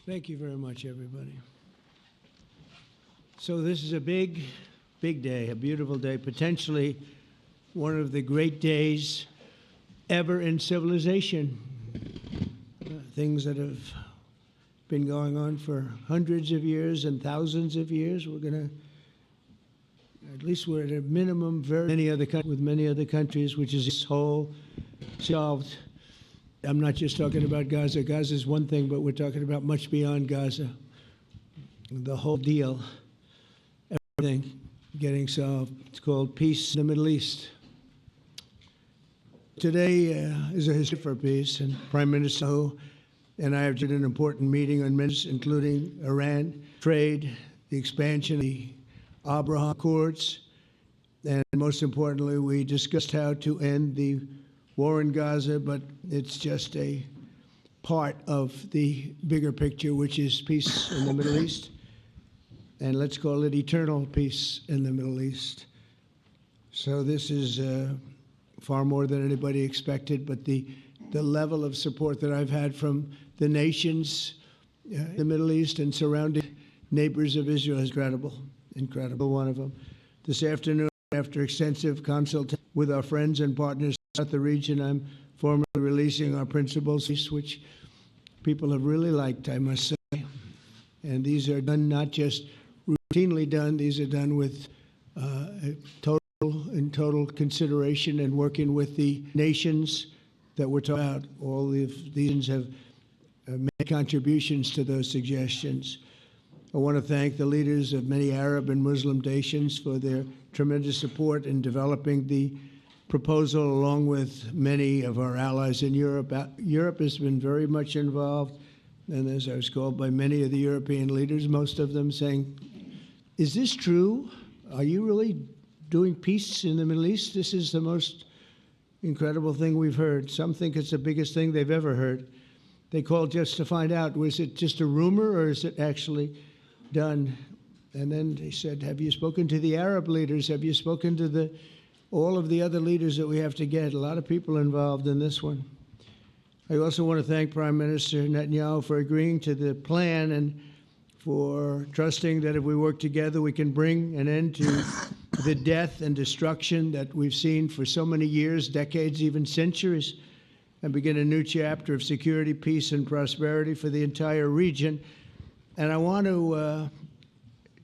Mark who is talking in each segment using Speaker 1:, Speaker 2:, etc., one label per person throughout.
Speaker 1: Thank you very much, everybody. So this is a big, big day, a beautiful day, potentially one of the great days ever in civilization. Things that have been going on for hundreds of years and thousands of years. We're going to, at least we're at a minimum, with many other countries, which is this whole solved. I'm not just talking about Gaza. Gaza is one thing, but we're talking about much beyond Gaza. The whole deal, everything getting solved. It's called peace in the Middle East. Today is a history for peace, and Prime Minister and I have did an important meeting on ministers, including Iran, trade, the expansion of the Abraham Accords, and most importantly, we discussed how to end the war in Gaza, but it's just a part of the bigger picture, which is peace in the Middle East, and let's call it eternal peace in the Middle East. So this is far more than anybody expected, but the level of support that I've had from the nations in the Middle East and surrounding neighbors of Israel is incredible, one of them. This afternoon, after extensive consultation with our friends and partners throughout the region, I'm formally releasing our principles, which people have really liked, I must say. And these are done not just routinely done, these are done with total consideration and working with the nations that we're talking about. All of these have made contributions to those suggestions. I want to thank the leaders of many Arab and Muslim nations for their tremendous support in developing the proposal, along with many of our allies in Europe. Europe has been very much involved, and as I was called by many of the European leaders, most of them saying, is this true? Are you really doing peace in the Middle East? This is the most incredible thing we've heard. Some think it's the biggest thing they've ever heard. They called just to find out, was it just a rumor or is it actually done? And then they said, have you spoken to the Arab leaders? Have you spoken to all of the other leaders that we have to get? A lot of people involved in this one. I also want to thank Prime Minister Netanyahu for agreeing to the plan and for trusting that if we work together, we can bring an end to the death and destruction that we've seen for so many years, decades, even centuries, and begin a new chapter of security, peace, and prosperity for the entire region. And I want to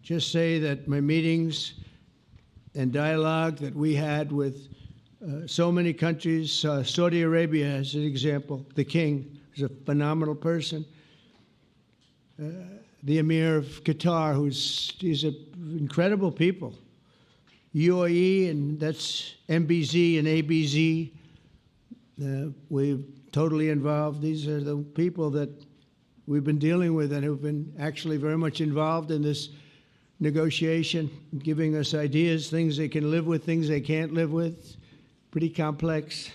Speaker 1: just say that my meetings and dialogue that we had with so many countries, Saudi Arabia as an example, the king is a phenomenal person. The Emir of Qatar, he's an incredible people. UAE, and that's MBZ and ABZ. We're totally involved. These are the people that we've been dealing with and who've been actually very much involved in this negotiation, giving us ideas, things they can live with, things they can't live with. Pretty complex.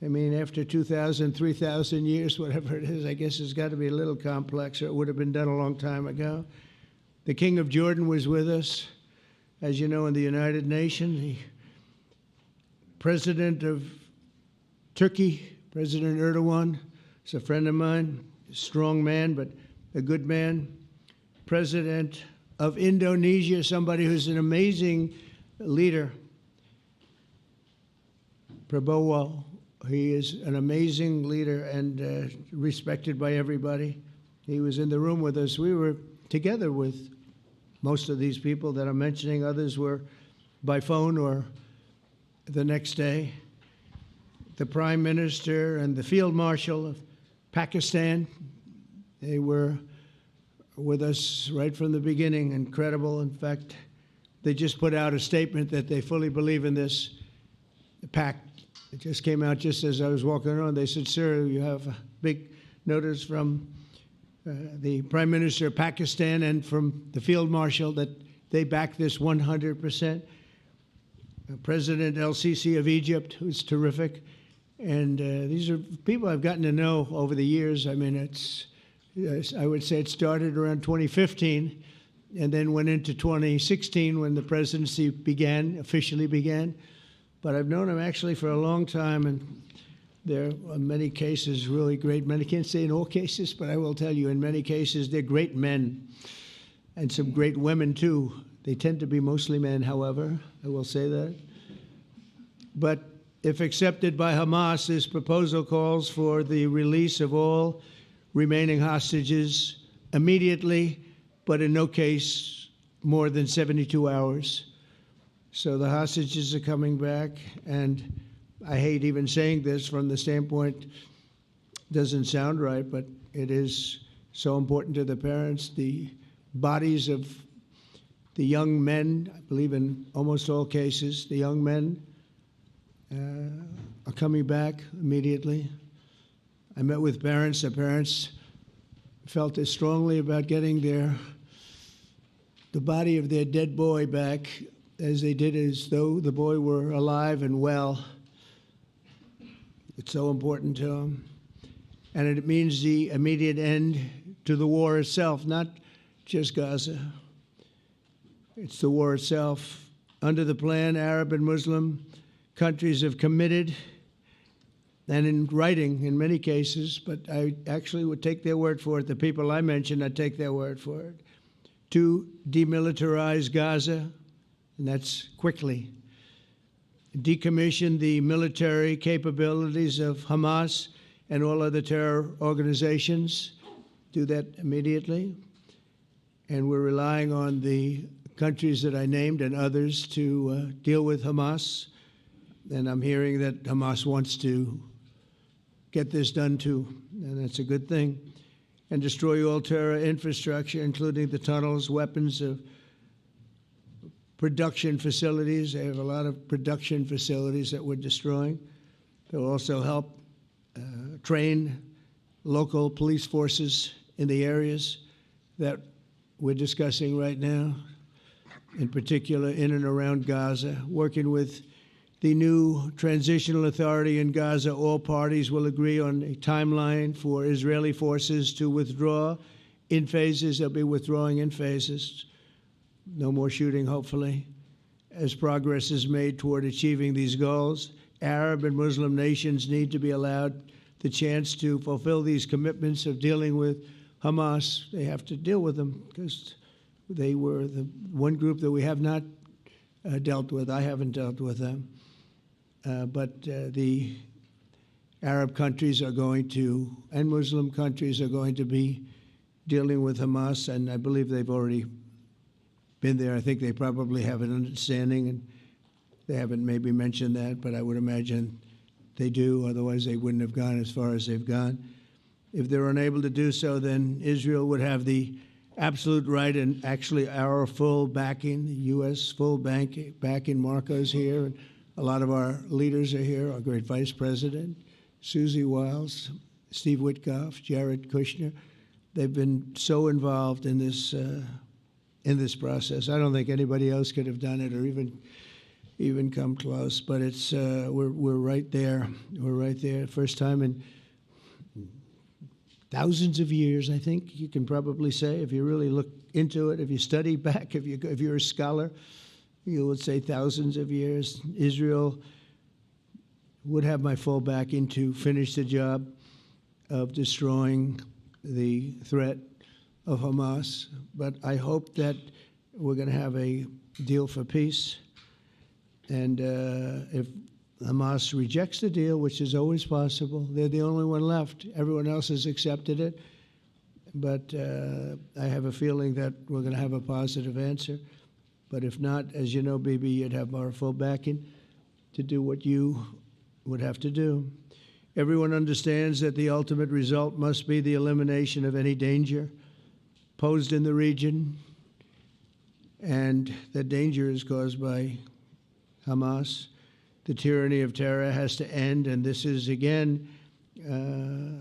Speaker 1: I mean, after 2,000, 3,000 years, whatever it is, I guess it's got to be a little complex, or it would have been done a long time ago. The King of Jordan was with us, as you know, in the United Nations. The President of Turkey, President Erdogan, is a friend of mine, a strong man, but a good man. President of Indonesia, somebody who's an amazing leader, Prabowo. He is an amazing leader and respected by everybody. He was in the room with us. We were together with most of these people that I'm mentioning. Others were by phone or the next day. The Prime Minister and the Field Marshal of Pakistan, they were with us right from the beginning. Incredible. In fact, they just put out a statement that they fully believe in this pact. It just came out just as I was walking around. They said, sir, you have a big notice from the Prime Minister of Pakistan and from the Field Marshal that they back this 100%. President El-Sisi of Egypt, who's terrific. And these are people I've gotten to know over the years. I mean, I would say it started around 2015 and then went into 2016 when the presidency officially began. But I've known him actually for a long time, and They're, in many cases, really great men. I can't say in all cases, but I will tell you, in many cases, they're great men, and some great women, too. They tend to be mostly men, however, I will say that. But if accepted by Hamas, this proposal calls for the release of all remaining hostages immediately, but in no case more than 72 hours. So the hostages are coming back, and I hate even saying this from the standpoint, doesn't sound right, but it is so important to the parents. The bodies of the young men, I believe in almost all cases, the young men are coming back immediately. I met with parents. The parents felt as strongly about getting the body of their dead boy back as they did as though the boy were alive and well. It's so important to them. And it means the immediate end to the war itself, not just Gaza. It's the war itself. Under the plan, Arab and Muslim countries have committed, and in writing in many cases, but I actually would take their word for it. The people I mentioned, I'd take their word for it, to demilitarize Gaza, and that's quickly. Decommission the military capabilities of Hamas and all other terror organizations. Do that immediately. And we're relying on the countries that I named and others to deal with Hamas. And I'm hearing that Hamas wants to get this done too, and that's a good thing. And destroy all terror infrastructure, including the tunnels, weapons of production facilities. They have a lot of production facilities that we're destroying. They'll also help train local police forces in the areas that we're discussing right now, in particular in and around Gaza, working with the new transitional authority in Gaza. All parties will agree on a timeline for Israeli forces to withdraw in phases. They'll be withdrawing in phases. No more shooting, hopefully. As progress is made toward achieving these goals, Arab and Muslim nations need to be allowed the chance to fulfill these commitments of dealing with Hamas. They have to deal with them because they were the one group that we have not dealt with. I haven't dealt with them. But the Arab countries are going to, and Muslim countries are going to be dealing with Hamas, and I believe they've already been there. I think they probably have an understanding, and they haven't maybe mentioned that, but I would imagine they do. Otherwise, they wouldn't have gone as far as they've gone. If they're unable to do so, then Israel would have the absolute right and actually our full backing, the U.S. full backing. Marco's here, and a lot of our leaders are here, our great Vice President, Susie Wiles, Steve Witkoff, Jared Kushner. They've been so involved in this process. I don't think anybody else could have done it or even come close. But it's we're right there. We're right there. First time in thousands of years, I think you can probably say, if you really look into it, if you study back, if you're a scholar, you would say thousands of years. Israel would have my full backing to finish the job of destroying the threat of Hamas. But I hope that we're going to have a deal for peace. And if Hamas rejects the deal, which is always possible, they're the only one left. Everyone else has accepted it. But I have a feeling that we're going to have a positive answer. But if not, as you know, Bibi, you'd have our full backing to do what you would have to do. Everyone understands that the ultimate result must be the elimination of any danger posed in the region, and that danger is caused by Hamas. The tyranny of terror has to end, and this is, again,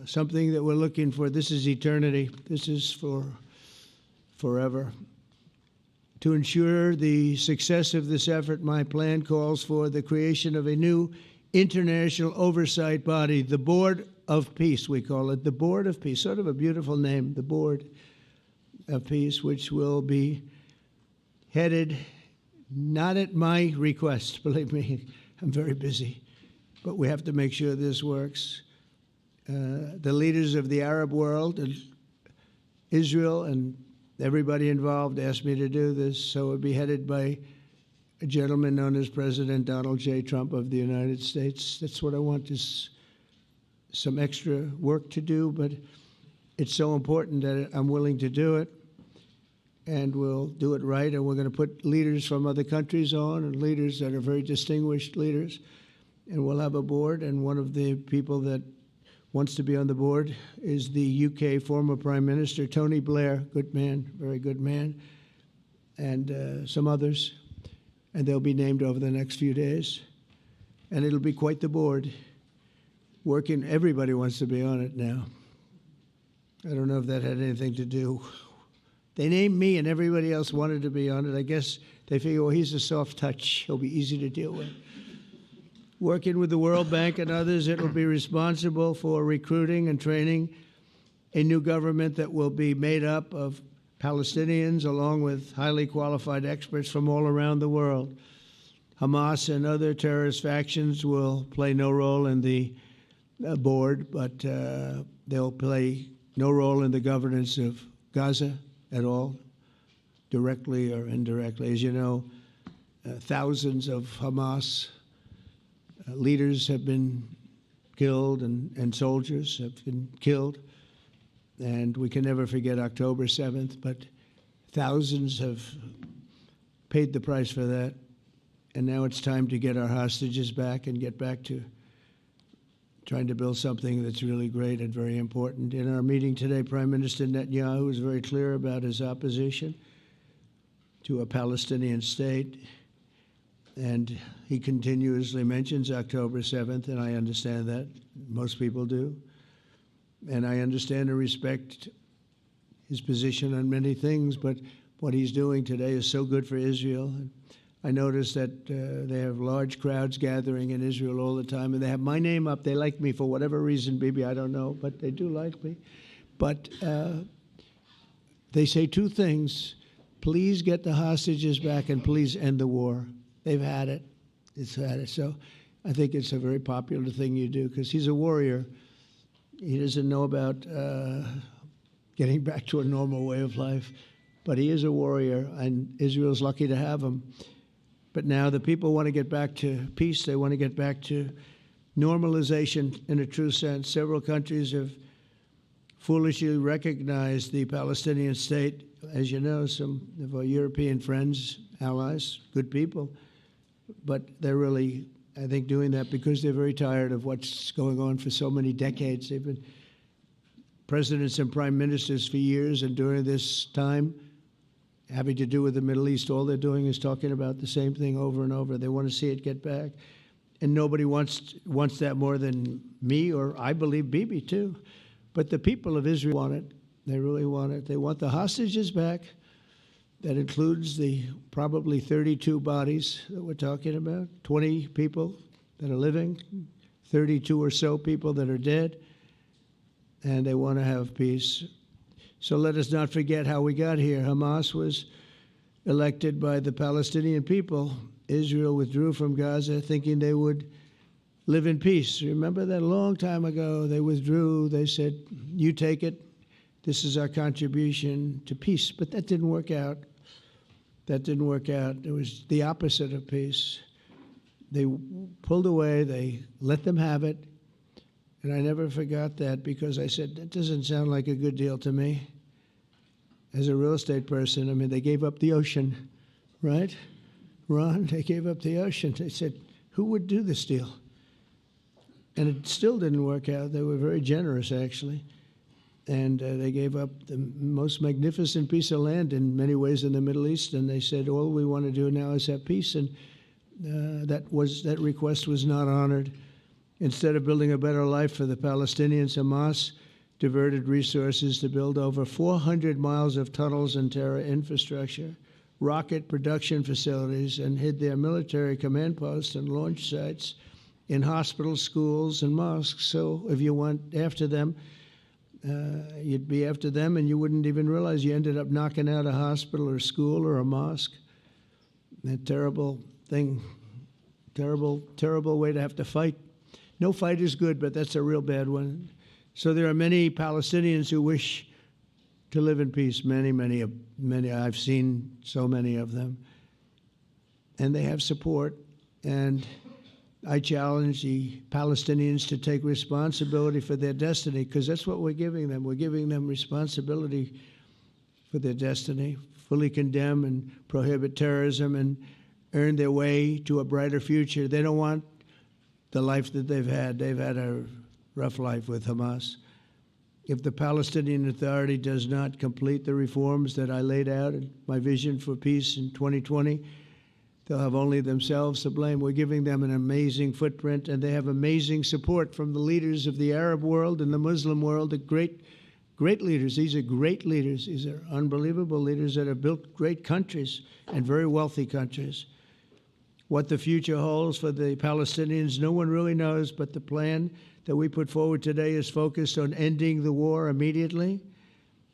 Speaker 1: something that we're looking for. This is eternity. This is for forever. To ensure the success of this effort, my plan calls for the creation of a new international oversight body, the Board of Peace, we call it, the Board of Peace, sort of a beautiful name, the Board of Peace, which will be headed, not at my request, believe me, I'm very busy, but we have to make sure this works. The leaders of the Arab world and Israel and everybody involved asked me to do this, so it would be headed by a gentleman known as President Donald J. Trump of the United States. That's what I want, is some extra work to do, but it's so important that I'm willing to do it, and we'll do it right, and we're going to put leaders from other countries on, and leaders that are very distinguished leaders, and we'll have a board, and one of the people that wants to be on the board is the UK former Prime Minister, Tony Blair, good man, very good man, and some others, and they'll be named over the next few days, and it'll be quite the board. Working, everybody wants to be on it now. I don't know if that had anything to do. They named me and everybody else wanted to be on it. I guess they figure, well, he's a soft touch. He'll be easy to deal with. Working with the World Bank and others, it will be responsible for recruiting and training a new government that will be made up of Palestinians along with highly qualified experts from all around the world. Hamas and other terrorist factions will play no role in the board, but they'll play no role in the governance of Gaza at all, directly or indirectly. As you know, thousands of Hamas leaders have been killed and soldiers have been killed. And we can never forget October 7th, but thousands have paid the price for that. And now it's time to get our hostages back and get back to trying to build something that's really great and very important. In our meeting today, Prime Minister Netanyahu was very clear about his opposition to a Palestinian state. And he continuously mentions October 7th, and I understand that. Most people do. And I understand and respect his position on many things, but what he's doing today is so good for Israel. I noticed that they have large crowds gathering in Israel all the time, and they have my name up. They like me for whatever reason, maybe I don't know, but they do like me. But they say two things: please get the hostages back, and please end the war. They've had it. It's had it. So I think it's a very popular thing you do, because he's a warrior. He doesn't know about getting back to a normal way of life, but he is a warrior, and Israel's lucky to have him. But now the people want to get back to peace. They want to get back to normalization in a true sense. Several countries have foolishly recognized the Palestinian state. As you know, some of our European friends, allies, good people, but they're really, I think, doing that because they're very tired of what's going on for so many decades. They've been presidents and prime ministers for years, and during this time, having to do with the Middle East, all they're doing is talking about the same thing over and over. They want to see it get back. And nobody wants that more than me, or I believe Bibi too. But the people of Israel want it. They really want it. They want the hostages back. That includes the probably 32 bodies that we're talking about, 20 people that are living, 32 or so people that are dead, and they want to have peace. So let us not forget how we got here. Hamas was elected by the Palestinian people. Israel withdrew from Gaza thinking they would live in peace. Remember that a long time ago? They withdrew. They said, you take it. This is our contribution to peace. But that didn't work out. That didn't work out. It was the opposite of peace. They pulled away. They let them have it. And I never forgot that, because I said, that doesn't sound like a good deal to me. As a real estate person, I mean, they gave up the ocean, right? Ron, they gave up the ocean. They said, who would do this deal? And it still didn't work out. They were very generous, actually. And they gave up the most magnificent piece of land in many ways in the Middle East. And they said, all we want to do now is have peace. And that request was not honored. Instead of building a better life for the Palestinians, Hamas diverted resources to build over 400 miles of tunnels and terror infrastructure, rocket production facilities, and hid their military command posts and launch sites in hospitals, schools, and mosques. So if you went after them, you'd be after them, and you wouldn't even realize you ended up knocking out a hospital or school or a mosque. A terrible thing, terrible, terrible way to have to fight. No fight is good, but that's a real bad one. So there are many Palestinians who wish to live in peace. Many. I've seen so many of them. And they have support. And I challenge the Palestinians to take responsibility for their destiny, because that's what we're giving them. We're giving them responsibility for their destiny, fully condemn and prohibit terrorism and earn their way to a brighter future. They don't want the life that they've had. They've had a rough life with Hamas. If the Palestinian Authority does not complete the reforms that I laid out in my vision for peace in 2020, they'll have only themselves to blame. We're giving them an amazing footprint, and they have amazing support from the leaders of the Arab world and the Muslim world, the great leaders. These are great leaders. These are unbelievable leaders that have built great countries and very wealthy countries. What the future holds for the Palestinians, no one really knows, but the plan that we put forward today is focused on ending the war immediately,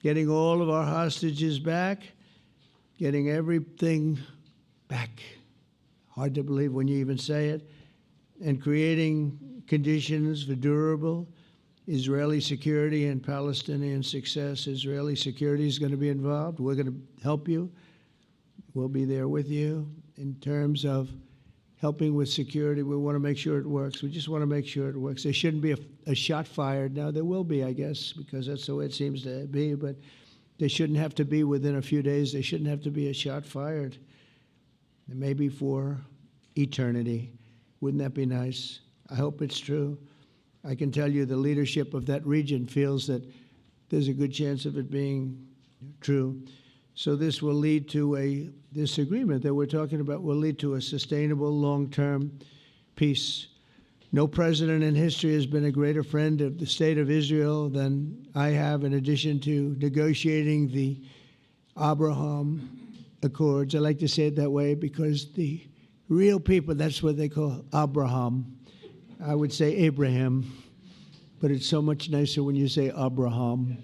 Speaker 1: getting all of our hostages back, getting everything back. Hard to believe when you even say it, and creating conditions for durable Israeli security and Palestinian success. Israeli security is going to be involved. We're going to help you. We'll be there with you in terms of helping with security. We want to make sure it works. We just want to make sure it works. There shouldn't be a shot fired. Now, there will be, I guess, because that's the way it seems to be, but they shouldn't have to be within a few days. There shouldn't have to be a shot fired. And maybe for eternity. Wouldn't that be nice? I hope it's true. I can tell you the leadership of that region feels that there's a good chance of it being true. So this will lead to this agreement that we're talking about will lead to a sustainable long-term peace. No president in history has been a greater friend of the state of Israel than I have, in addition to negotiating the Abraham Accords. I like to say it that way because the real people, that's what they call Abraham. I would say Abraham, but it's so much nicer when you say Abraham.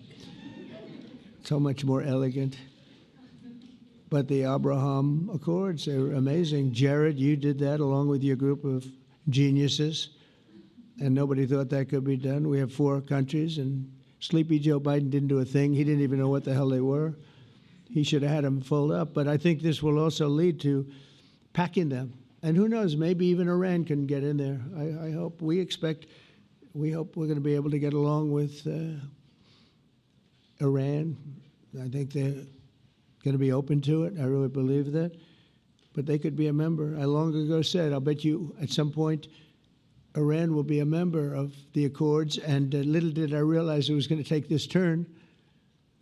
Speaker 1: So much more elegant. But the Abraham Accords, they're amazing. Jared, you did that along with your group of geniuses, and nobody thought that could be done. We have 4 countries, and Sleepy Joe Biden didn't do a thing. He didn't even know what the hell they were. He should have had them filled up. But I think this will also lead to packing them. And who knows, maybe even Iran can get in there. I hope, we hope we're going to be able to get along with Iran. I think they're going to be open to it. I really believe that. But they could be a member. I long ago said, I'll bet you at some point Iran will be a member of the Accords. And little did I realize it was going to take this turn.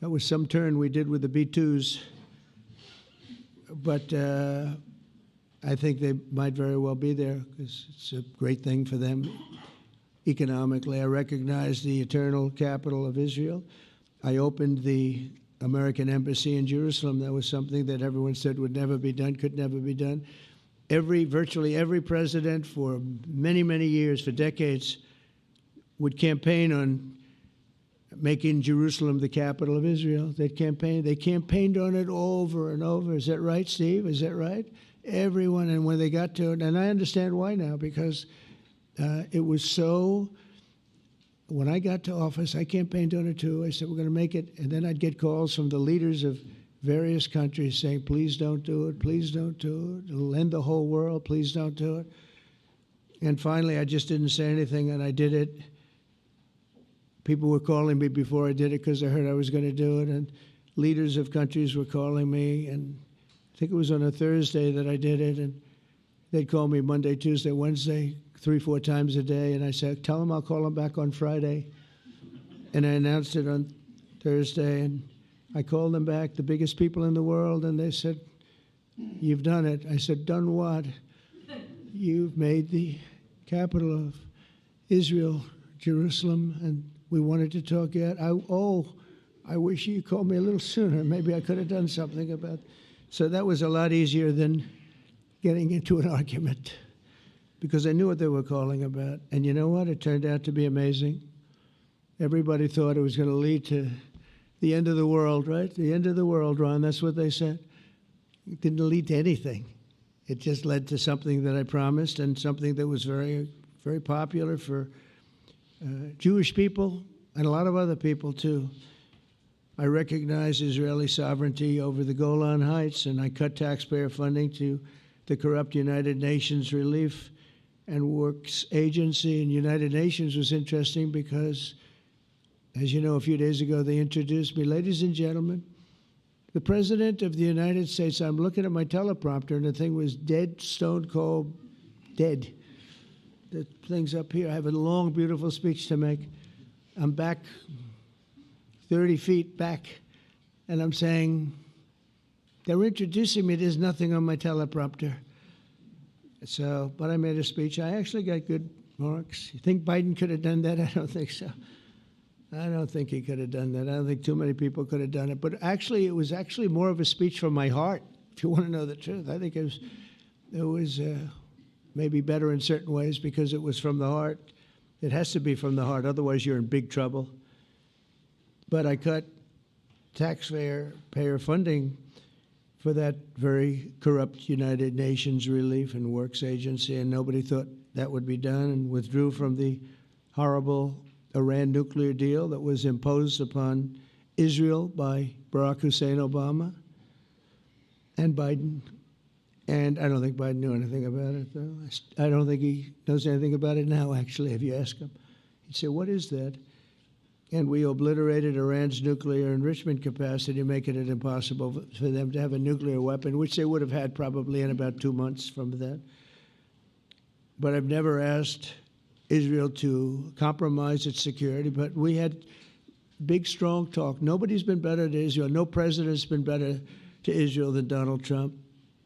Speaker 1: That was some turn we did with the B-2s. But I think they might very well be there because it's a great thing for them economically. I recognize the eternal capital of Israel. I opened the American embassy in Jerusalem. That was something that everyone said would never be done, could never be done. Virtually every president for many, many years, for decades, would campaign on making Jerusalem the capital of Israel. They campaigned on it over and over. Is that right, Steve? Is that right? Everyone, and when they got to it, and I understand why now, because it was so. When I got to office, I campaigned on it too. I said, we're going to make it. And then I'd get calls from the leaders of various countries saying, please don't do it, please don't do it. It'll end the whole world, please don't do it. And finally, I just didn't say anything, and I did it. People were calling me before I did it because they heard I was going to do it, and leaders of countries were calling me, and I think it was on a Thursday that I did it, and they'd call me Monday, Tuesday, Wednesday, 3-4 times a day, and I said, tell them I'll call them back on Friday. And I announced it on Thursday, and I called them back, the biggest people in the world, and they said, you've done it. I said, done what? You've made the capital of Israel, Jerusalem, and we wanted to talk yet. I wish you called me a little sooner. Maybe I could have done something about it. So that was a lot easier than getting into an argument, because I knew what they were calling about. And you know what? It turned out to be amazing. Everybody thought it was going to lead to the end of the world, right? The end of the world, Ron, that's what they said. It didn't lead to anything. It just led to something that I promised and something that was very, very popular for Jewish people and a lot of other people, too. I recognize Israeli sovereignty over the Golan Heights, and I cut taxpayer funding to the corrupt United Nations Relief and Works Agency. And United Nations was interesting because, as you know, a few days ago they introduced me. Ladies and gentlemen, the President of the United States, I'm looking at my teleprompter, and the thing was dead, stone cold, dead. The thing's up here. I have a long, beautiful speech to make. I'm back 30 feet back, and I'm saying, they're introducing me. There's nothing on my teleprompter. So, but I made a speech. I actually got good marks. You think Biden could have done that? I don't think so. I don't think he could have done that. I don't think too many people could have done it. But actually, it was actually more of a speech from my heart, if you want to know the truth. I think it was maybe better in certain ways because it was from the heart. It has to be from the heart. Otherwise, you're in big trouble. But I cut taxpayer funding for that very corrupt United Nations Relief and Works Agency, and nobody thought that would be done, and withdrew from the horrible Iran nuclear deal that was imposed upon Israel by Barack Hussein Obama and Biden. And I don't think Biden knew anything about it, though. I don't think he knows anything about it now, actually, if you ask him. He'd say, what is that? And we obliterated Iran's nuclear enrichment capacity, making it impossible for them to have a nuclear weapon, which they would have had probably in about 2 months from that. But I've never asked Israel to compromise its security, but we had big, strong talk. Nobody's been better to Israel. No president's been better to Israel than Donald Trump.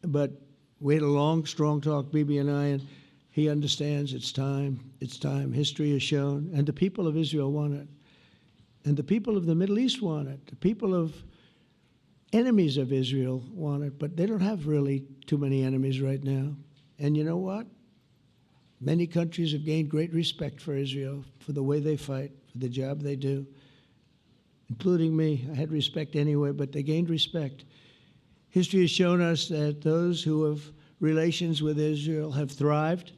Speaker 1: But we had a long, strong talk, Bibi and I, and he understands it's time. It's time. History has shown. And the people of Israel want it. And the people of the Middle East want it. The people of enemies of Israel want it. But they don't have really too many enemies right now. And you know what? Many countries have gained great respect for Israel, for the way they fight, for the job they do, including me. I had respect anyway, but they gained respect. History has shown us that those who have relations with Israel have thrived,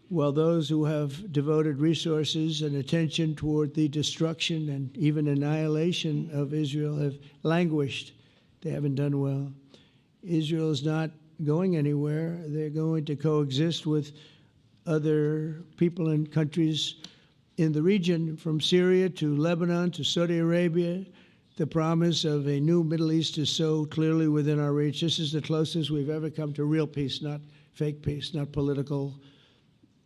Speaker 1: while those who have devoted resources and attention toward the destruction and even annihilation of Israel have languished. They haven't done well. Israel is not going anywhere. They're going to coexist with other people and countries in the region, from Syria to Lebanon to Saudi Arabia. The promise of a new Middle East is so clearly within our reach. This is the closest we've ever come to real peace, not fake peace, not political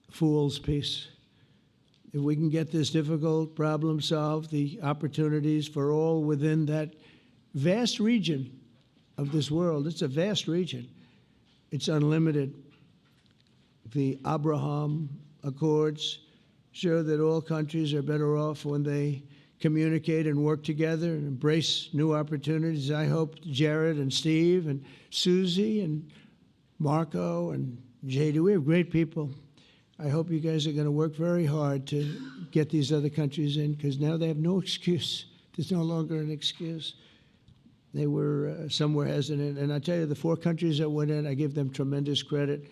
Speaker 1: fool's peace. If we can get this difficult problem solved, the opportunities for all within that vast region of this world, it's a vast region, it's unlimited. The Abraham Accords show that all countries are better off when they communicate and work together and embrace new opportunities. I hope Jared and Steve and Susie and Marco and JD, we have great people. I hope you guys are going to work very hard to get these other countries in, because now they have no excuse. There's no longer an excuse. They were somewhere hesitant. And I tell you, the 4 countries that went in, I give them tremendous credit,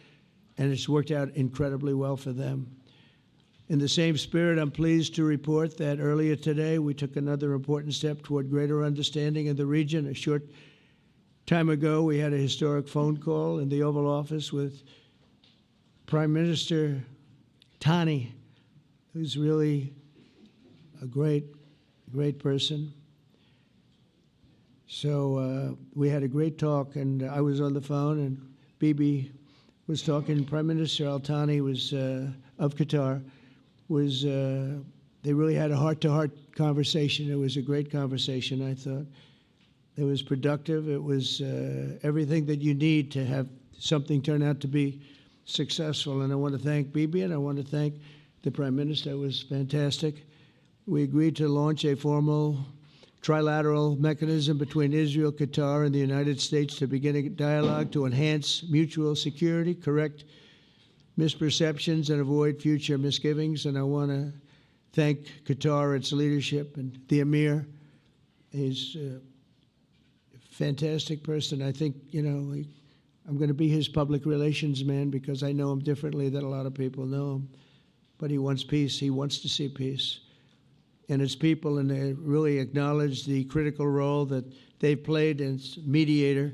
Speaker 1: and it's worked out incredibly well for them. In the same spirit, I'm pleased to report that earlier today we took another important step toward greater understanding in the region. A short time ago, we had a historic phone call in the Oval Office with Prime Minister Tani, who's really a great person. So we had a great talk, and I was on the phone, and Bibi was talking. Prime Minister Al-Thani was of Qatar. They really had a heart-to-heart conversation. It was a great conversation, I thought. It was productive. It was everything that you need to have something turn out to be successful. And I want to thank Bibi, and I want to thank the Prime Minister. It was fantastic. We agreed to launch a formal trilateral mechanism between Israel, Qatar, and the United States to begin a dialogue to enhance mutual security, correct misperceptions, and avoid future misgivings. And I want to thank Qatar, its leadership, and the Emir. He's a fantastic person. I think, I'm going to be his public relations man because I know him differently than a lot of people know him. but he wants peace. He wants to see peace. And its people, and they really acknowledge the critical role that they've played as mediator.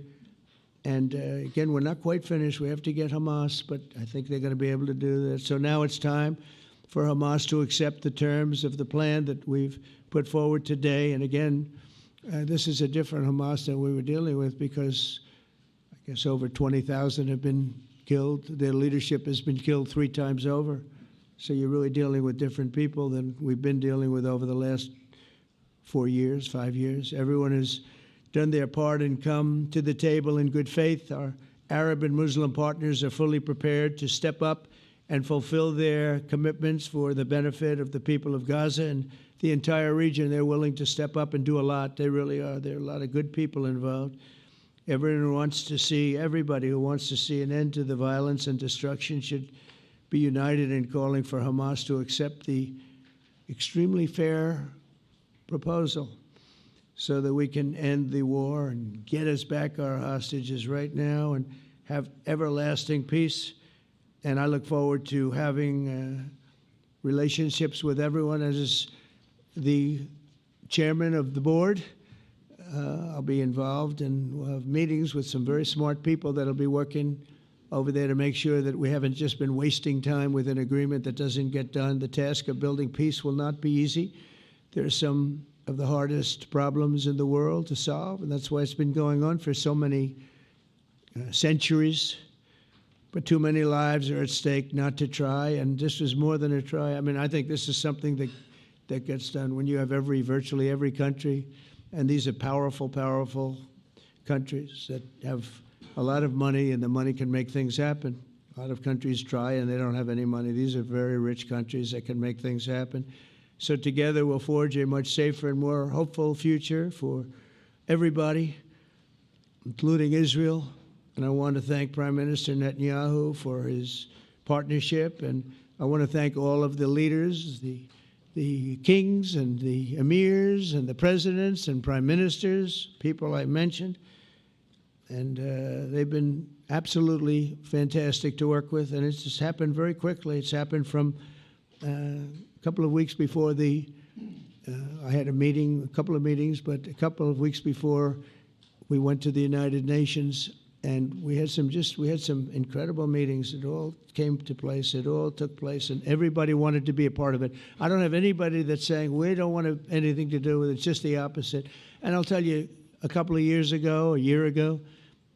Speaker 1: And again, we're not quite finished. We have to get Hamas, but I think they're going to be able to do that. So now it's time for Hamas to accept the terms of the plan that we've put forward today. And again, this is a different Hamas than we were dealing with, because I guess over 20,000 have been killed. Their leadership has been killed 3 times over. So you're really dealing with different people than we've been dealing with over the last 4 years, 5 years. Everyone has done their part and come to the table in good faith. Our Arab and Muslim partners are fully prepared to step up and fulfill their commitments for the benefit of the people of Gaza and the entire region. They're willing to step up and do a lot. They really are. There are a lot of good people involved. Everybody who wants to see an end to the violence and destruction should be united in calling for Hamas to accept the extremely fair proposal so that we can end the war and get us back our hostages right now and have everlasting peace. And I look forward to having relationships with everyone. As the chairman of the board, I'll be involved, and we'll have meetings with some very smart people that'll be working over there to make sure that we haven't just been wasting time with an agreement that doesn't get done. The task of building peace will not be easy. There are some of the hardest problems in the world to solve, and that's why it's been going on for so many centuries. But too many lives are at stake not to try, and this is more than a try. I mean, I think this is something that gets done when you have virtually every country, and these are powerful, powerful countries that have a lot of money, and the money can make things happen. A lot of countries try, and they don't have any money. These are very rich countries that can make things happen. So together we'll forge a much safer and more hopeful future for everybody, including Israel. And I want to thank Prime Minister Netanyahu for his partnership. And I want to thank all of the leaders, the kings and the emirs and the presidents and prime ministers, people I mentioned. And they've been absolutely fantastic to work with. And it's just happened very quickly. It's happened from a couple of weeks before I had a couple of meetings, but a couple of weeks before we went to the United Nations, and we had some incredible meetings. It all came to place. It all took place, and everybody wanted to be a part of it. I don't have anybody that's saying we don't want anything to do with it. It's just the opposite. And I'll tell you, a couple of years ago, a year ago,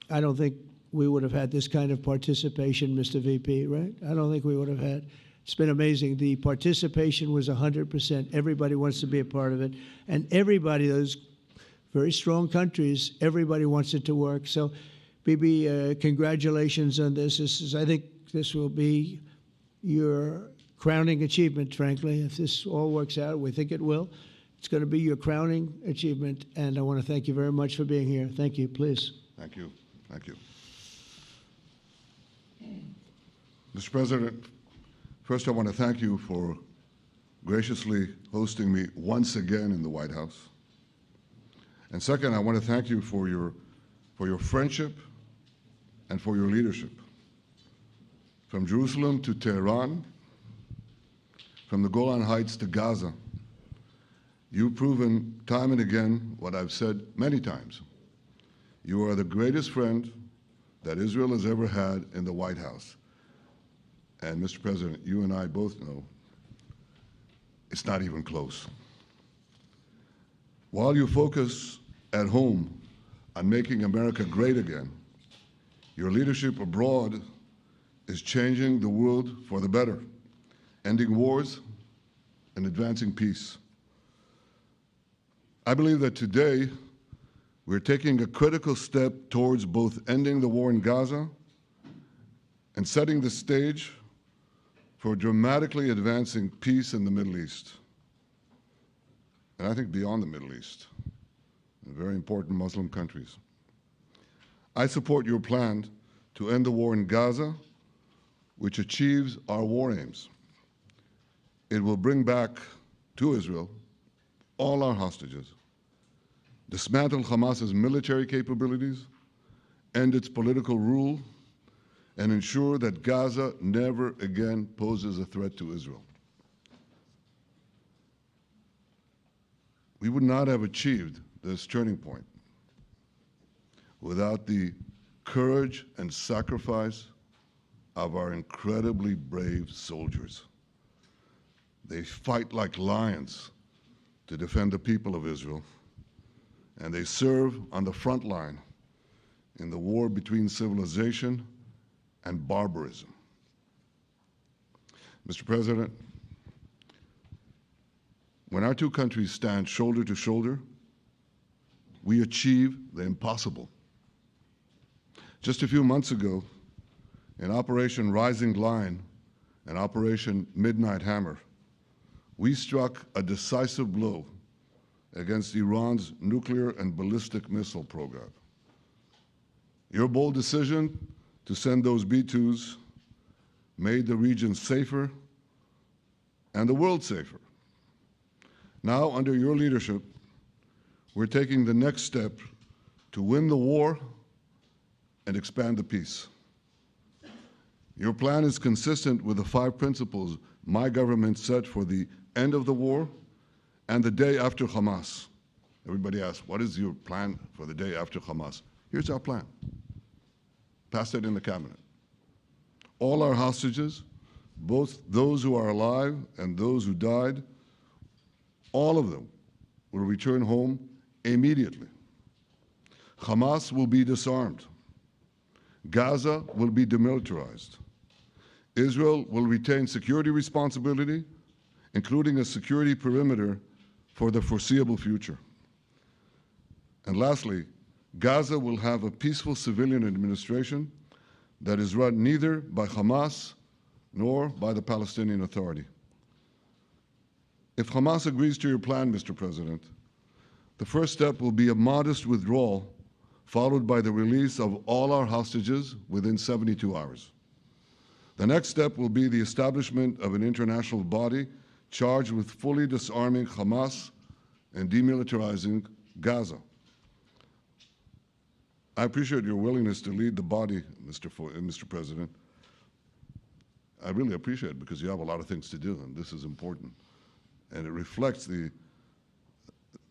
Speaker 1: I don't think we would have had this kind of participation, Mr. VP, right? I don't think we would have had. It's been amazing. The participation was 100%. Everybody wants to be a part of it. And everybody, those very strong countries, everybody wants it to work. So, Bibi, congratulations on this. I think this will be your crowning achievement, frankly. If this all works out, we think it will. It's going to be your crowning achievement. And I want to thank you very much for being here. Thank you. Please.
Speaker 2: Thank you. Thank you. Mr. President, first I want to thank you for graciously hosting me once again in the White House. And second, I want to thank you for your friendship and for your leadership. From Jerusalem to Tehran, from the Golan Heights to Gaza, you've proven time and again what I've said many times. You are the greatest friend that Israel has ever had in the White House. And Mr. President, you and I both know it's not even close. While you focus at home on making America great again, your leadership abroad is changing the world for the better, ending wars and advancing peace. I believe that today we're taking a critical step towards both ending the war in Gaza and setting the stage for dramatically advancing peace in the Middle East, and I think beyond the Middle East, in very important Muslim countries. I support your plan to end the war in Gaza, which achieves our war aims. It will bring back to Israel all our hostages, dismantle Hamas's military capabilities, end its political rule, and ensure that Gaza never again poses a threat to Israel. we would not have achieved this turning point without the courage and sacrifice of our incredibly brave soldiers. They fight like lions to defend the people of Israel, and they serve on the front line in the war between civilization and barbarism. Mr. President, when our two countries stand shoulder to shoulder, we achieve the impossible. Just a few months ago, in Operation Rising Lion and Operation Midnight Hammer, we struck a decisive blow against Iran's nuclear and ballistic missile program. Your bold decision to send those B-2s made the region safer and the world safer. Now, under your leadership, we're taking the next step to win the war and expand the peace. Your plan is consistent with the 5 principles my government set for the end of the war and the day after Hamas. Everybody asks, what is your plan for the day after Hamas? Here's our plan. Passed it in the cabinet. All our hostages, both those who are alive and those who died, all of them will return home immediately. Hamas will be disarmed. Gaza will be demilitarized. Israel will retain security responsibility, including a security perimeter for the foreseeable future. And lastly, Gaza will have a peaceful civilian administration that is run neither by Hamas nor by the Palestinian Authority. If Hamas agrees to your plan, Mr. President, the first step will be a modest withdrawal, followed by the release of all our hostages within 72 hours. The next step will be the establishment of an international body charged with fully disarming Hamas and demilitarizing Gaza. I appreciate your willingness to lead the body, Mr. President. I really appreciate it because you have a lot of things to do, and this is important. And it reflects the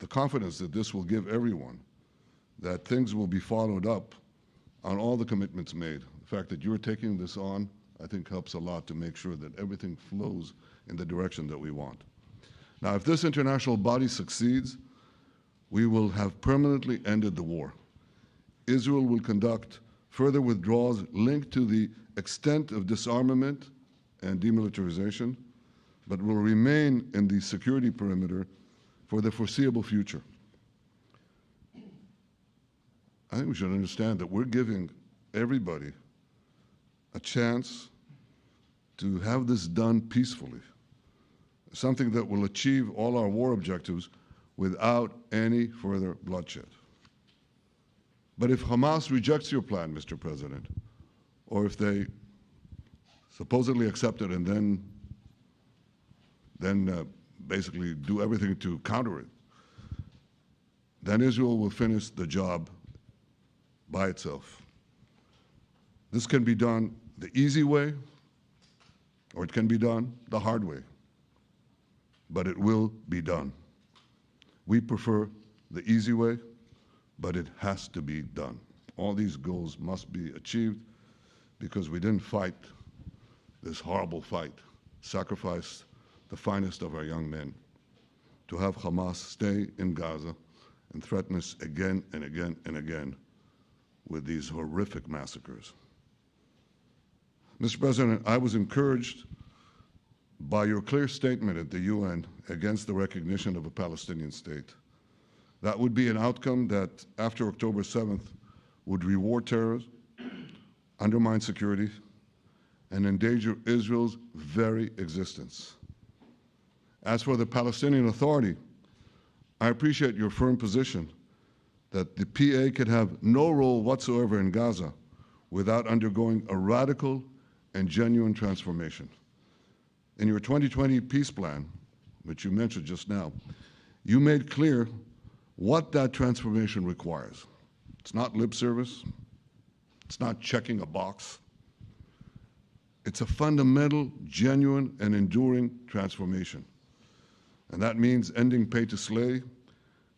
Speaker 2: confidence that this will give everyone, that things will be followed up on all the commitments made. The fact that you're taking this on, I think, helps a lot to make sure that everything flows in the direction that we want. Now, if this international body succeeds, we will have permanently ended the war. Israel will conduct further withdrawals linked to the extent of disarmament and demilitarization, but will remain in the security perimeter for the foreseeable future. I think we should understand that we're giving everybody a chance to have this done peacefully, something that will achieve all our war objectives without any further bloodshed. But if Hamas rejects your plan, Mr. President, or if they supposedly accept it and then basically do everything to counter it, then Israel will finish the job by itself. This can be done the easy way, or it can be done the hard way, but it will be done. We prefer the easy way, but it has to be done. All these goals must be achieved because we didn't fight this horrible fight, sacrifice the finest of our young men to have Hamas stay in Gaza and threaten us again and again and again with these horrific massacres. Mr. President, I was encouraged by your clear statement at the UN against the recognition of a Palestinian state. That would be an outcome that, after October 7th, would reward terrorism, undermine security, and endanger Israel's very existence. As for the Palestinian Authority, I appreciate your firm position that the PA could have no role whatsoever in Gaza without undergoing a radical and genuine transformation. In your 2020 peace plan, which you mentioned just now, you made clear what that transformation requires. It's not lip service. It's not checking a box. It's a fundamental, genuine, and enduring transformation. And that means ending pay to slay,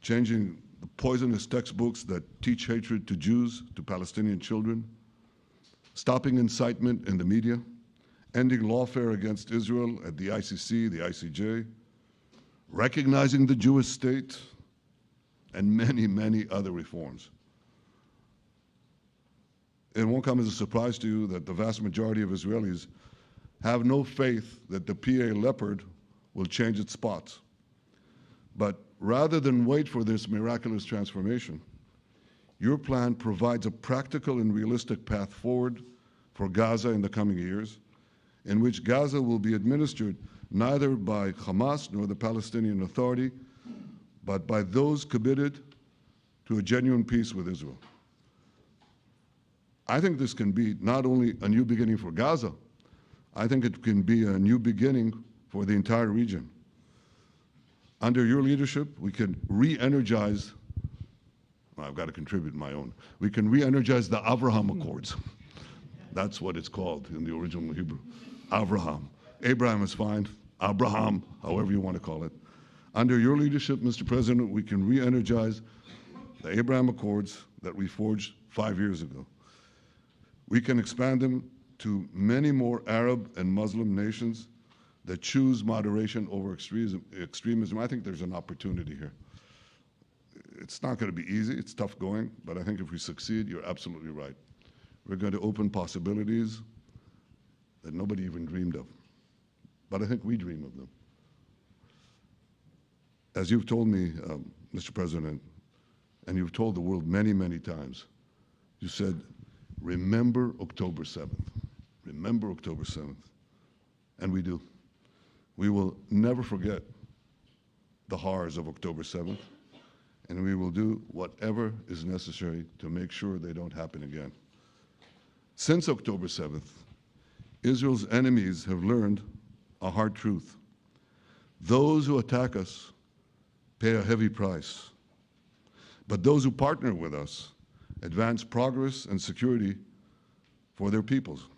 Speaker 2: changing the poisonous textbooks that teach hatred to Jews, to Palestinian children, stopping incitement in the media, ending lawfare against Israel at the ICC, the ICJ, recognizing the Jewish state, and many, many other reforms. It won't come as a surprise to you that the vast majority of Israelis have no faith that the PA Leopard will change its spots. But rather than wait for this miraculous transformation, your plan provides a practical and realistic path forward for Gaza in the coming years, in which Gaza will be administered neither by Hamas nor the Palestinian Authority, but by those committed to a genuine peace with Israel. I think this can be not only a new beginning for Gaza, I think it can be a new beginning for the entire region. Under your leadership, we can re-energize, well, I've got to contribute my own, we can re-energize the Abraham Accords. That's what it's called in the original Hebrew, Abraham. Abraham is fine, Abraham, however you want to call it. Under your leadership, Mr. President, we can re-energize the Abraham Accords that we forged 5 years ago. We can expand them to many more Arab and Muslim nations that choose moderation over extremism. I think there's an opportunity here. It's not going to be easy, it's tough going, but I think if we succeed, you're absolutely right. We're going to open possibilities that nobody even dreamed of. But I think we dream of them. As you've told me, Mr. President, and you've told the world many, many times, you said, remember October 7th. Remember October 7th. And we do. We will never forget the horrors of October 7th, and we will do whatever is necessary to make sure they don't happen again. Since October 7th, Israel's enemies have learned a hard truth. Those who attack us pay a heavy price, but those who partner with us advance progress and security for their peoples.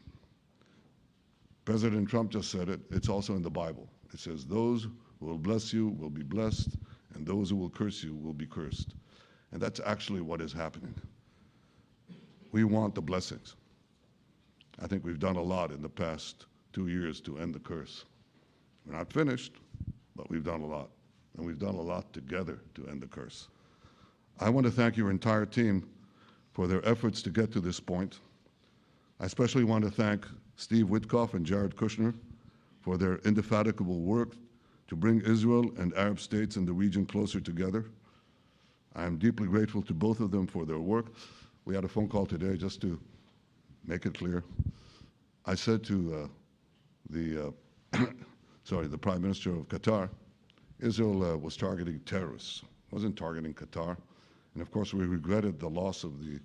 Speaker 2: President Trump just said it. It's also in the Bible. It says, those who will bless you will be blessed, and those who will curse you will be cursed. And that's actually what is happening. We want the blessings. I think we've done a lot in the past 2 years to end the curse. We're not finished, but we've done a lot. And we've done a lot together to end the curse. I want to thank your entire team for their efforts to get to this point. I especially want to thank Steve Witkoff and Jared Kushner for their indefatigable work to bring Israel and Arab states in the region closer together. I am deeply grateful to both of them for their work. We had a phone call today just to make it clear. I said to the Prime Minister of Qatar, Israel was targeting terrorists, wasn't targeting Qatar. And of course, we regretted the loss of the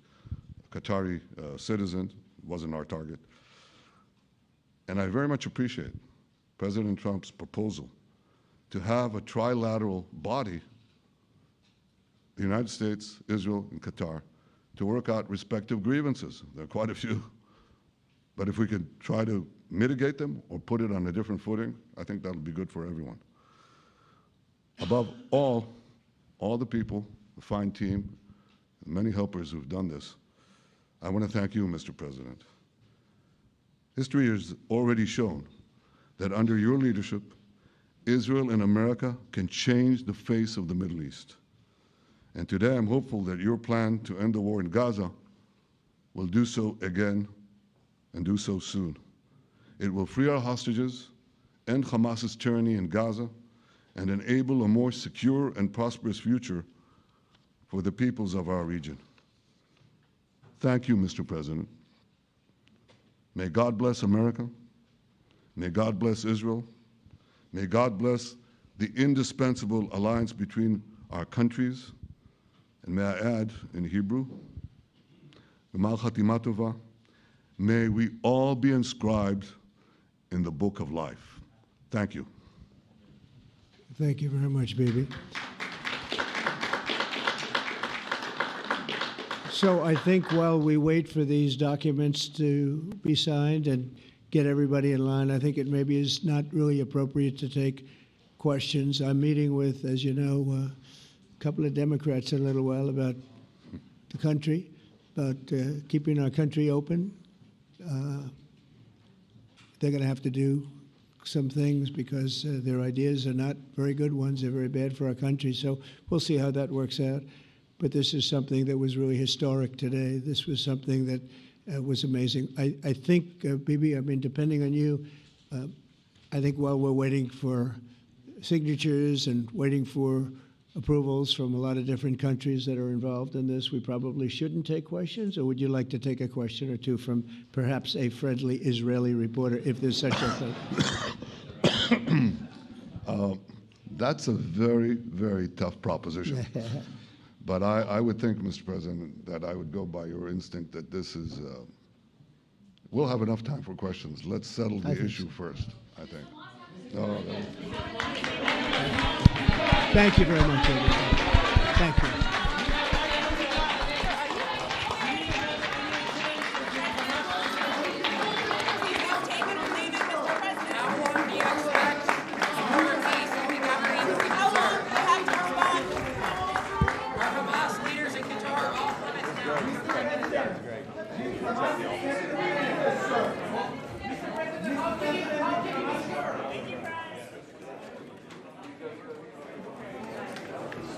Speaker 2: Qatari citizen, wasn't our target. And I very much appreciate President Trump's proposal to have a trilateral body, the United States, Israel, and Qatar, to work out respective grievances. There are quite a few. But if we could try to mitigate them or put it on a different footing, I think that'll be good for everyone. Above all the people, the fine team, and many helpers who've done this, I want to thank you, Mr. President. History has already shown that under your leadership, Israel and America can change the face of the Middle East. And today I'm hopeful that your plan to end the war in Gaza will do so again and do so soon. It will free our hostages, end Hamas's tyranny in Gaza, and enable a more secure and prosperous future for the peoples of our region. Thank you, Mr. President. May God bless America. May God bless Israel. May God bless the indispensable alliance between our countries. And may I add in Hebrew, G'mal Chatima Tova, may we all be inscribed in the book of life. Thank you.
Speaker 1: Thank you very much, Bibi. So I think while we wait for these documents to be signed and get everybody in line, I think it maybe is not really appropriate to take questions. I'm meeting with, as you know, couple of Democrats in a little while about the country, about keeping our country open. They're going to have to do some things because their ideas are not very good ones. They're very bad for our country. So we'll see how that works out. But this is something that was really historic today. This was something that was amazing. I think, Bibi, I mean, depending on you, I think while we're waiting for signatures and waiting for approvals from a lot of different countries that are involved in this, we probably shouldn't take questions? Or would you like to take a question or two from perhaps a friendly Israeli reporter, if there's such a thing?
Speaker 2: That's a very, very tough proposition. But I would think, Mr. President, that I would go by your instinct that this is, we'll have enough time for questions. Let's settle the issue first, I think. No.
Speaker 1: Thank you very much, everybody. Thank you.